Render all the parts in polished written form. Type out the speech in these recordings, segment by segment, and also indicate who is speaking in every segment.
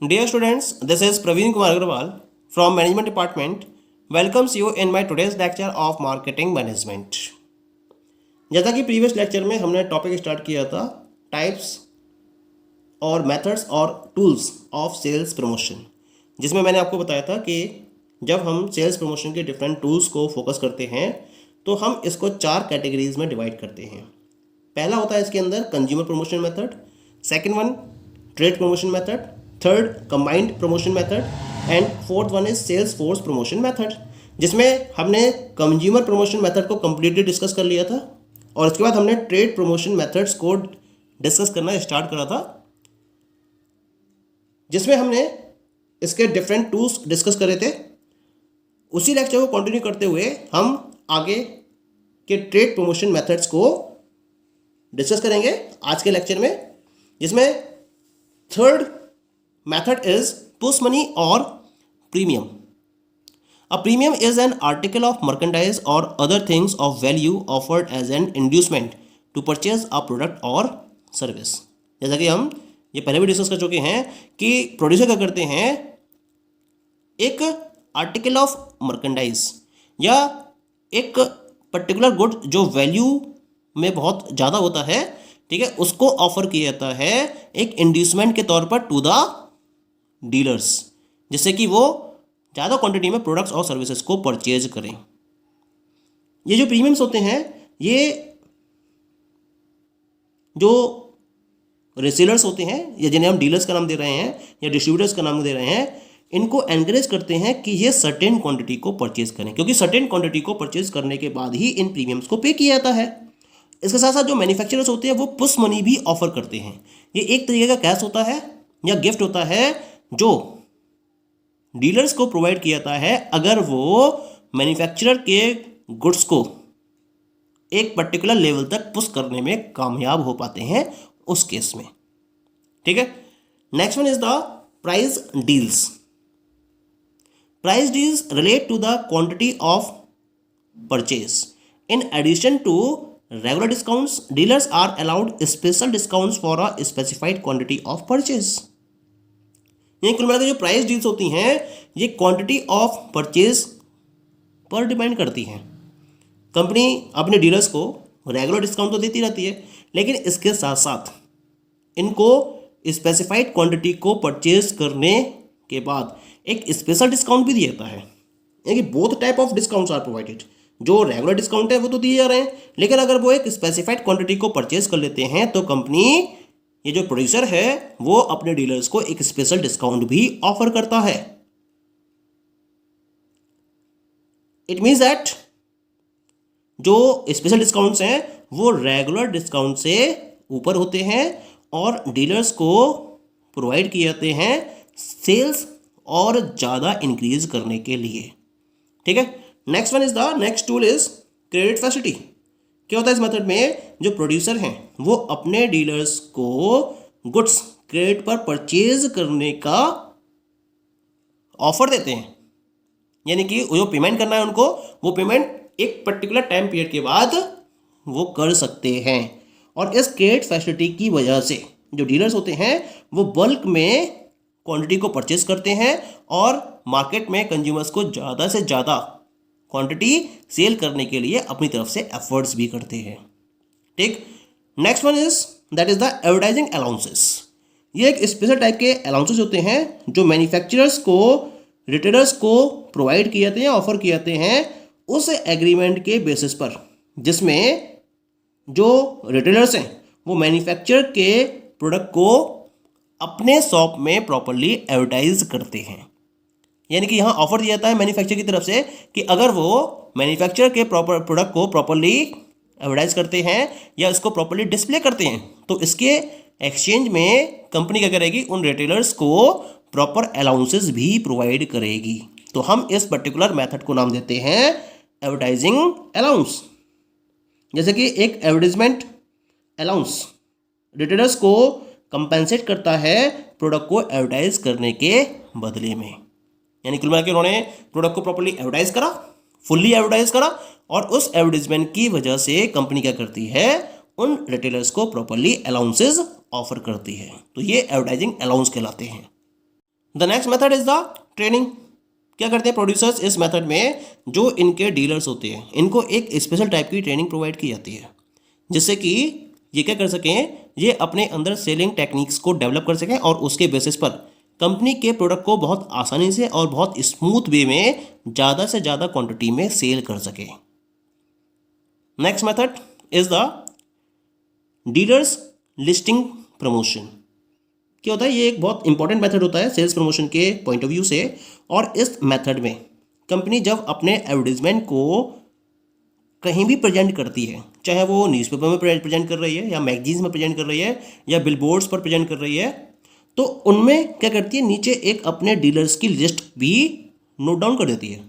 Speaker 1: Dear students, this is Praveen Kumar Agarwal from Management Department. Welcomes you in my today's lecture of Marketing Management. जैसा कि previous lecture में हमने topic start किया था types और methods और tools of sales promotion, जिसमें मैंने आपको बताया था कि जब हम सेल्स प्रमोशन के डिफरेंट टूल्स को फोकस करते हैं तो हम इसको 4 कैटेगरीज में डिवाइड करते हैं। पहला होता है इसके अंदर consumer promotion method, second one trade promotion method, third combined promotion method and fourth one is sales force promotion method, जिसमें हमने कंज्यूमर प्रमोशन मेथड को कम्प्लीटली डिस्कस कर लिया था और इसके बाद हमने ट्रेड प्रमोशन मेथड्स को डिस्कस करना स्टार्ट करा था, जिसमें हमने इसके डिफरेंट टूल्स डिस्कस करे थे। उसी लेक्चर को कंटिन्यू करते हुए हम आगे के ट्रेड प्रमोशन मेथड्स को डिस्कस करेंगे आज के लेक्चर में, जिसमें third method is push money और premium. A premium is an article of merchandise or other things of value offered as an inducement to purchase a product or service। जैसा कि हम ये पहले भी डिस्कस कर चुके हैं कि प्रोड्यूसर क्या करते हैं, एक आर्टिकल ऑफ मर्केंडाइज या एक पर्टिकुलर गुड जो वैल्यू में बहुत ज़्यादा होता है, ठीक है, उसको ऑफर किया जाता है एक इंड्यूसमेंट के तौर पर टू द डीलर्स, जिससे कि वो ज़्यादा क्वांटिटी में प्रोडक्ट्स और सर्विसेज को परचेज करें। ये जो प्रीमियम्स होते हैं, ये जो रिसेलर्स होते हैं या जिन्हें हम डीलर्स का नाम दे रहे हैं या डिस्ट्रीब्यूटर्स का नाम दे रहे हैं, इनको एनकरेज करते हैं कि ये सर्टेन क्वांटिटी को परचेज करें, क्योंकि सर्टेन क्वांटिटी को परचेज करने के बाद ही इन प्रीमियम्स को पे किया जाता है। इसके साथ साथ जो मैन्युफैक्चरर्स होते हैं वो पुश मनी भी ऑफर करते हैं। ये एक तरीके का कैश होता है या गिफ्ट होता है जो डीलर्स को प्रोवाइड किया जाता है अगर वो मैन्युफैक्चरर के गुड्स को एक पर्टिकुलर लेवल तक पुश करने में कामयाब हो पाते हैं उस केस में, ठीक है। Next one is the price deals. Price deals relate to the quantity of purchase. In addition to regular discounts, dealers are allowed special discounts for a specified quantity of purchase। ये कुल मिलाकर जो price deals होती हैं ये quantity of purchase पर depend करती हैं। कंपनी अपने डीलर्स को रेगुलर डिस्काउंट तो देती रहती है, लेकिन इसके साथ साथ इनको स्पेसिफाइड क्वांटिटी को परचेज करने के बाद एक स्पेशल डिस्काउंट भी दिया जाता है। यानी both type of discounts are provided. जो रेगुलर डिस्काउंट है वो तो दिए जा रहे हैं, लेकिन अगर वो एक स्पेसिफाइड क्वांटिटी को परचेज कर लेते हैं तो कंपनी, ये जो प्रोड्यूसर है, वो अपने डीलर्स को एक स्पेशल डिस्काउंट भी ऑफर करता है। इट मीन्स दैट जो स्पेशल डिस्काउंट्स हैं वो रेगुलर डिस्काउंट से ऊपर होते हैं और डीलर्स को प्रोवाइड किए जाते हैं सेल्स और ज़्यादा इंक्रीज करने के लिए, ठीक है। Next one is the next tool is credit facility. क्या होता है इस मेथड में, जो प्रोड्यूसर हैं वो अपने डीलर्स को गुड्स क्रेडिट पर परचेज करने का ऑफर देते हैं। यानी कि जो पेमेंट करना है उनको, वो पेमेंट एक पर्टिकुलर टाइम पीरियड के बाद वो कर सकते हैं। और इस क्रेडिट फैसिलिटी की वजह से जो डीलर्स होते हैं वो बल्क में क्वांटिटी को परचेज करते हैं और मार्केट में कंज्यूमर्स को ज़्यादा से ज़्यादा क्वांटिटी सेल करने के लिए अपनी तरफ से एफर्ट्स भी करते हैं, ठीक। Next one is that is the advertising allowances. ये एक स्पेशल टाइप के अलाउंसेस होते हैं जो मैन्युफैक्चरर्स को रिटेलर्स को प्रोवाइड किए जाते हैं, ऑफर किए जाते हैं उस एग्रीमेंट के बेसिस पर, जिसमें जो रिटेलर्स हैं वो मैन्युफैक्चरर के प्रोडक्ट को अपने शॉप में प्रॉपरली एडवर्टाइज करते हैं। यानी कि यहाँ ऑफर दिया जाता है मैन्युफैक्चरर की तरफ से कि अगर वो मैन्युफैक्चरर के प्रॉपर प्रोडक्ट को प्रॉपरली एडवर्टाइज करते हैं या इसको प्रॉपरली डिस्प्ले करते हैं तो इसके एक्सचेंज में कंपनी क्या करेगी, उन रिटेलर्स को प्रॉपर अलाउंसेस भी प्रोवाइड करेगी। तो हम इस पर्टिकुलर मेथड को नाम देते हैं एडवर्टाइजिंग अलाउंस। जैसे कि एक एडवर्टाइजमेंट अलाउंस रिटेलर्स को कंपेंसेट करता है प्रोडक्ट को एडवर्टाइज करने के बदले में। यानी कुल मिला के उन्होंने प्रोडक्ट को प्रॉपर्ली एडवर्टाइज करा, फुल्ली एडवर्टाइज करा, और उस एडवर्टाइजमेंट की वजह से कंपनी क्या करती है, उन रिटेलर्स को प्रॉपर्ली अलाउंसेज ऑफर करती है। तो ये एडवर्टाइजिंग अलाउंस कहलाते हैं। The next method is the training. क्या करते हैं प्रोड्यूसर्स इस मेथड में, जो इनके डीलर्स होते हैं इनको एक स्पेशल टाइप की ट्रेनिंग प्रोवाइड की जाती है, जिससे कि ये क्या कर सकें, ये अपने अंदर सेलिंग टेक्निक्स को डेवलप कर सकें और उसके बेसिस पर कंपनी के प्रोडक्ट को बहुत आसानी से और बहुत स्मूथ वे में ज़्यादा से ज़्यादा क्वांटिटी में सेल कर सके। Next method is the dealers listing promotion. क्या होता है, ये एक बहुत इंपॉर्टेंट मेथड होता है सेल्स प्रमोशन के पॉइंट ऑफ व्यू से। और इस मेथड में कंपनी जब अपने एडवर्टीजमेंट को कहीं भी प्रेजेंट करती है, चाहे वो न्यूज़पेपर में प्रेजेंट कर रही है या मैगजीन्स में प्रेजेंट कर रही है या बिलबोर्ड्स पर प्रेजेंट कर रही है, तो उनमें क्या करती है, नीचे एक अपने डीलर्स की लिस्ट भी नोट डाउन कर देती है।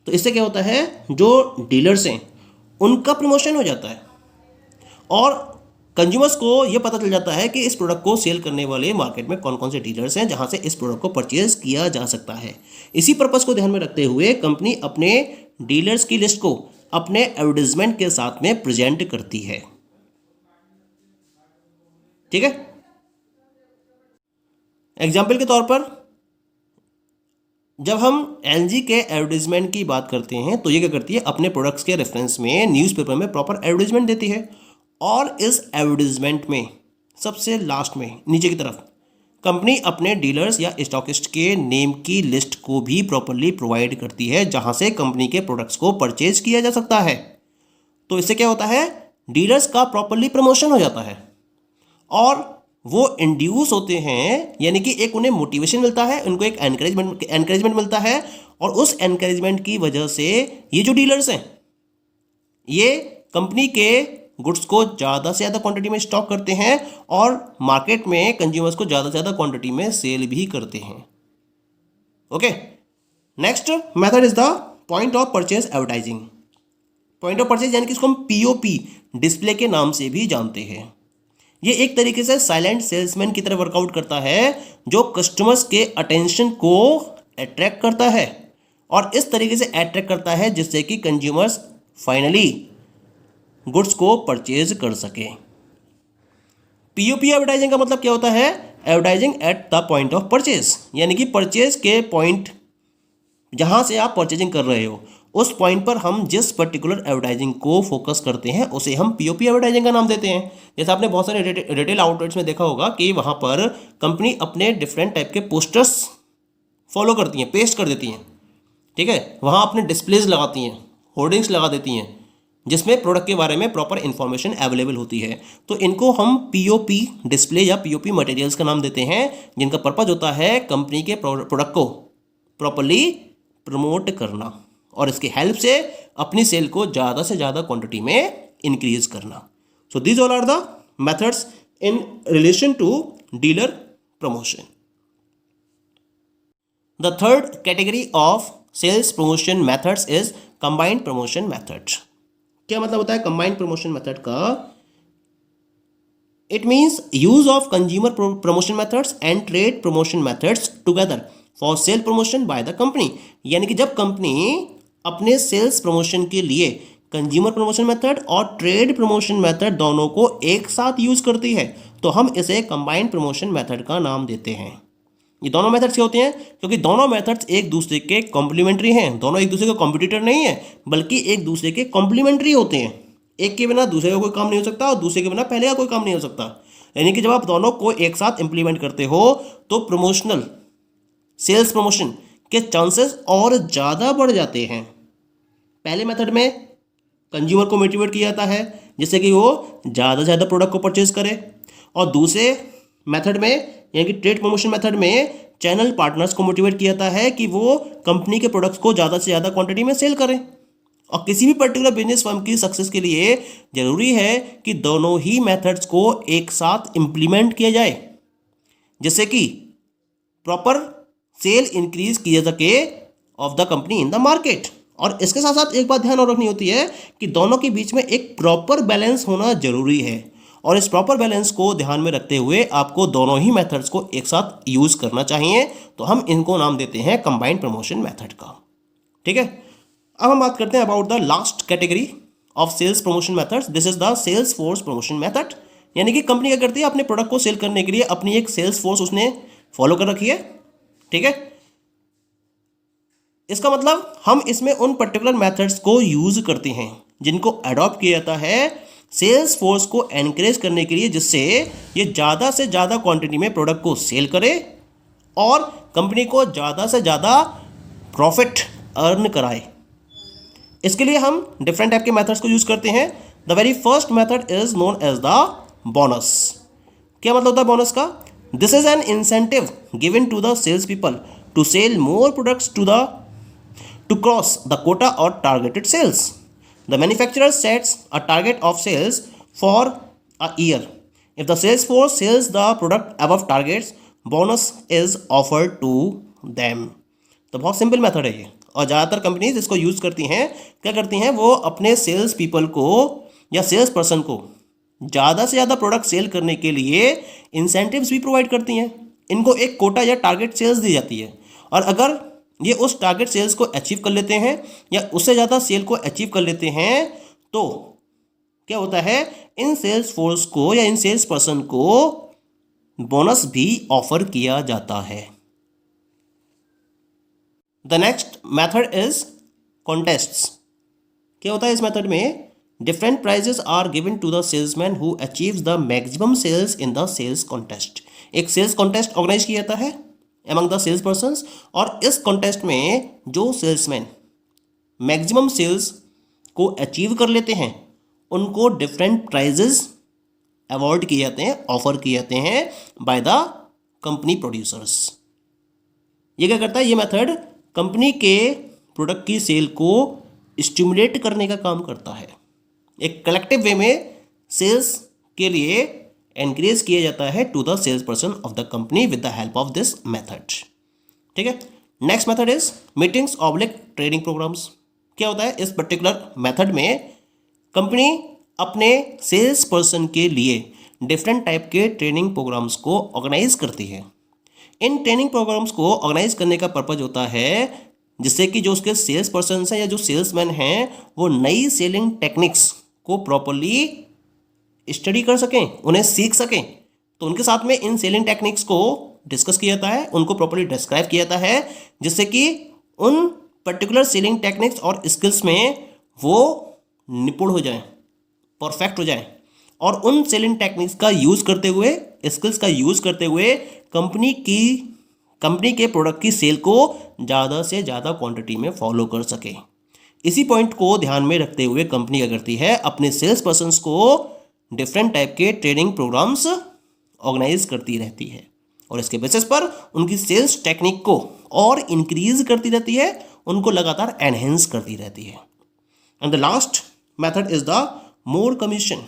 Speaker 1: तो इससे क्या होता है, जो डीलर्स हैं उनका प्रमोशन हो जाता है और कंज्यूमर्स को ये पता चल जाता है कि इस प्रोडक्ट को सेल करने वाले मार्केट में कौन कौन से डीलर्स हैं जहां से इस प्रोडक्ट को परचेज किया जा सकता है। इसी पर्पस को ध्यान में रखते हुए कंपनी अपने डीलर्स की लिस्ट को अपने एडवर्टाइजमेंट के साथ में प्रेजेंट करती है। ठीक है, एग्जाम्पल के तौर पर जब हम एलजी के एडवर्टाइजमेंट की बात करते हैं तो ये क्या करती है, अपने प्रोडक्ट्स के रेफरेंस में न्यूज़पेपर में प्रॉपर एडवर्टाइजमेंट देती है और इस एडवर्टाइजमेंट में सबसे लास्ट में नीचे की तरफ कंपनी अपने डीलर्स या स्टॉकिस्ट के नेम की लिस्ट को भी प्रॉपरली प्रोवाइड करती है जहां से कंपनी के प्रोडक्ट्स को परचेज किया जा सकता है। तो इससे क्या होता है, डीलर्स का प्रॉपरली प्रमोशन हो जाता है और वो इंड्यूस होते हैं, यानी कि एक उन्हें मोटिवेशन मिलता है, उनको एक एनकरेजमेंट मिलता है और उस एनकरेजमेंट की वजह से ये जो डीलर्स हैं ये कंपनी के गुड्स को ज़्यादा से ज़्यादा क्वांटिटी में स्टॉक करते हैं और मार्केट में कंज्यूमर्स को ज़्यादा से ज़्यादा क्वांटिटी में सेल भी करते हैं। Okay, next method is the point of purchase advertising. Point of purchase यानी कि इसको हम पीओपी डिस्प्ले के नाम से भी जानते हैं। ये एक तरीके से साइलेंट सेल्समैन की तरह वर्कआउट करता है जो कस्टमर्स के अटेंशन को अट्रैक्ट करता है और इस तरीके से अट्रैक्ट करता है जिससे कि कंज्यूमर्स फाइनली गुड्स को परचेज कर सके। पीओपी एडवर्टाइजिंग का मतलब क्या होता है, advertising at the point of purchase, यानी कि परचेज के पॉइंट जहां से आप परचेजिंग कर रहे हो उस पॉइंट पर हम जिस पर्टिकुलर एडवर्टाइजिंग को फोकस करते हैं उसे हम पीओपी एडवर्टाइजिंग का नाम देते हैं। जैसे आपने बहुत सारे रिटेल आउटलेट्स में देखा होगा कि वहां पर कंपनी अपने डिफरेंट टाइप के पोस्टर्स फॉलो करती हैं, पेस्ट कर देती हैं। ठीक है, वहां अपने डिस्प्लेज लगाती हैं, होर्डिंग्स लगा देती हैं जिसमें प्रोडक्ट के बारे में प्रॉपर इंफॉर्मेशन अवेलेबल होती है। तो इनको हम पीओपी डिस्प्ले या पीओपी मटेरियल्स का नाम देते हैं, जिनका पर्पज होता है कंपनी के प्रोडक्ट को प्रॉपरली प्रमोट करना और इसके हेल्प से अपनी सेल को ज़्यादा से ज़्यादा क्वांटिटी में इंक्रीज करना। So these all are the methods in relation to dealer promotion. The third category of sales promotion methods is combined promotion method. क्या मतलब होता है कंबाइंड प्रमोशन मेथड का? It means use of consumer promotion methods and trade promotion methods together for sale promotion by the company. यानी कि जब company अपने sales promotion के लिए कंज्यूमर प्रमोशन मेथड और ट्रेड प्रमोशन मेथड दोनों को एक साथ यूज करती है तो हम इसे कंबाइंड प्रमोशन मेथड का नाम देते हैं। ये दोनों मेथड्स क्या होते हैं? क्योंकि दोनों मेथड्स एक दूसरे के कॉम्प्लीमेंट्री हैं, दोनों एक दूसरे के कॉम्पिटिटर नहीं है बल्कि एक दूसरे के कॉम्प्लीमेंट्री होते हैं। एक के बिना दूसरे का कोई काम नहीं हो सकता और दूसरे के बिना पहले का कोई काम नहीं हो सकता। यानी कि जब आप दोनों को एक साथ इंप्लीमेंट करते हो तो प्रमोशनल सेल्स प्रमोशन के चांसेस और ज़्यादा बढ़ जाते हैं। पहले मेथड में कंज्यूमर को मोटिवेट किया जाता है जिससे कि वो ज़्यादा से ज़्यादा प्रोडक्ट को परचेज करे और दूसरे मेथड में यानी कि ट्रेड प्रमोशन मेथड में चैनल पार्टनर्स को मोटिवेट किया जाता है कि वो कंपनी के प्रोडक्ट्स को ज़्यादा से ज़्यादा क्वांटिटी में सेल करें। और किसी भी पर्टिकुलर बिजनेस फर्म की सक्सेस के लिए ज़रूरी है कि दोनों ही मेथड्स को एक साथ इम्प्लीमेंट किया जाए जिससे कि प्रॉपर सेल इंक्रीज किया जा सके of the company in the market. और इसके साथ साथ एक बात ध्यान और रखनी होती है कि दोनों के बीच में एक प्रॉपर बैलेंस होना जरूरी है और इस प्रॉपर बैलेंस को ध्यान में रखते हुए आपको दोनों ही मेथड्स को एक साथ यूज करना चाहिए। तो हम इनको नाम देते हैं कंबाइंड प्रमोशन मेथड का। ठीक है, अब हम बात करते हैं about the last category of sales promotion methods. This is the sales force promotion method. यानी कि कंपनी क्या करती है, अपने प्रोडक्ट को सेल करने के लिए अपनी एक सेल्स फोर्स उसने फॉलो कर रखी है। ठीक है। इसका मतलब हम इसमें उन पर्टिकुलर मेथड्स को यूज करते हैं जिनको अडॉप्ट किया जाता है सेल्स फोर्स को एनकरेज करने के लिए, जिससे ये ज़्यादा से ज़्यादा क्वांटिटी में प्रोडक्ट को सेल करे और कंपनी को ज़्यादा से ज़्यादा प्रॉफिट अर्न कराए। इसके लिए हम डिफरेंट टाइप के मेथड्स को यूज़ करते हैं। The very first method is known as the bonus. क्या मतलब होता है बोनस का? This is an incentive given to the sales people to sell more products to cross the quota or targeted sales. The manufacturer sets a target of sales for a year. If the sales force sells the product above targets, bonus is offered to them. तो बहुत simple method है ये, और ज़्यादातर companies इसको use करती हैं। क्या करती हैं, वो अपने सेल्स पीपल को या सेल्स पर्सन को ज़्यादा से ज़्यादा प्रोडक्ट सेल करने के लिए इंसेंटिव्स भी प्रोवाइड करती हैं। इनको एक कोटा या टारगेट सेल्स दी जाती है, और अगर ये उस टारगेट सेल्स को अचीव कर लेते हैं या उससे ज़्यादा सेल को अचीव कर लेते हैं, तो क्या होता है, इन सेल्स फोर्स को या इन सेल्स पर्सन को बोनस भी ऑफर किया जाता है। The next method is contests. क्या होता है इस मेथड में? Different prizes are given to the salesman who achieves the maximum sales in the sales contest. एक सेल्स कॉन्टेस्ट ऑर्गेनाइज किया जाता है among the सेल्स पर्सन्स, और इस कॉन्टेस्ट में जो सेल्समैन मैक्सिमम सेल्स को अचीव कर लेते हैं उनको डिफरेंट प्राइजेस अवॉर्ड किए जाते हैं, ऑफर किए जाते हैं बाय द कंपनी प्रोड्यूसर्स। ये क्या करता है, ये मेथड कंपनी के प्रोडक्ट की सेल को स्टिमुलेट करने का काम करता है। एक कलेक्टिव वे में सेल्स के लिए एनकरेज किया जाता है to the sales person of the company with the help of this method. ठीक है। Next method is meetings oblique training programs. क्या होता है इस पर्टिकुलर मेथड में? कंपनी अपने सेल्स पर्सन के लिए डिफरेंट टाइप के ट्रेनिंग प्रोग्राम्स को ऑर्गेनाइज करती है। इन ट्रेनिंग प्रोग्राम्स को ऑर्गेनाइज करने का पर्पज होता है जिससे कि जो उसके सेल्स पर्सन हैं या जो सेल्समैन हैं वो नई सेलिंग टेक्निक्स को प्रॉपरली स्टडी कर सकें, उन्हें सीख सकें। तो उनके साथ में इन सेलिंग टेक्निक्स को डिस्कस किया जाता है, उनको प्रॉपरली डिस्क्राइब किया जाता है, जिससे कि उन पर्टिकुलर सेलिंग टेक्निक्स और स्किल्स में वो निपुण हो जाएं, परफेक्ट हो जाएं, और उन सेलिंग टेक्निक्स का यूज़ करते हुए, स्किल्स का यूज़ करते हुए कंपनी के प्रोडक्ट की सेल को ज़्यादा से ज़्यादा क्वांटिटी में फॉलो कर सके। इसी पॉइंट को ध्यान में रखते हुए कंपनी क्या करती है, अपने सेल्स पर्सन्स को डिफरेंट टाइप के ट्रेनिंग प्रोग्राम्स ऑर्गेनाइज करती रहती है, और इसके बेसिस पर उनकी सेल्स टेक्निक को और इंक्रीज करती रहती है, उनको लगातार एनहेंस करती रहती है। And the last method is the more commission.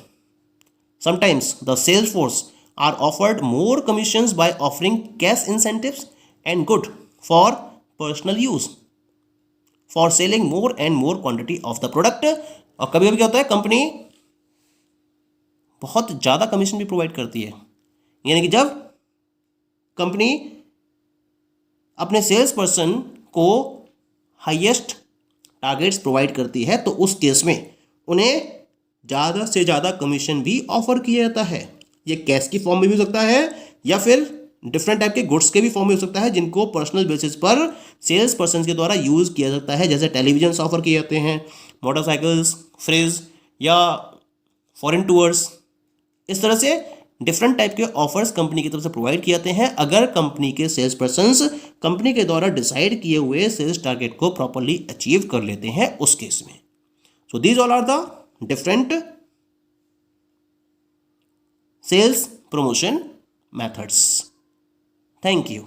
Speaker 1: Sometimes the sales force are offered more commissions by offering cash incentives and good for personal use for selling more and more quantity of the product। और कभी कभी क्या होता है, company बहुत ज़्यादा commission भी provide करती है। यानी कि जब कंपनी अपने सेल्स पर्सन को हाईएस्ट टारगेट्स प्रोवाइड करती है तो उस केस में उन्हें ज़्यादा से ज़्यादा कमीशन भी ऑफर किया जाता है। ये कैश की फॉर्म में भी हो सकता है या फिर डिफरेंट टाइप के गुड्स के भी फॉर्म में हो सकता है, जिनको पर्सनल बेसिस पर सेल्स पर्सन के द्वारा यूज़ किया जाता है। जैसे टेलीविजन ऑफर किए जाते हैं, मोटरसाइकिल्स, फ्रिज या फॉरेन टूर्स। इस तरह से डिफरेंट टाइप के ऑफर्स कंपनी की तरफ से प्रोवाइड किए जाते हैं अगर कंपनी के सेल्स पर्सन्स कंपनी के द्वारा डिसाइड किए हुए सेल्स टारगेट को प्रॉपरली अचीव कर लेते हैं उस केस में। So these all are the different sales promotion methods. Thank you.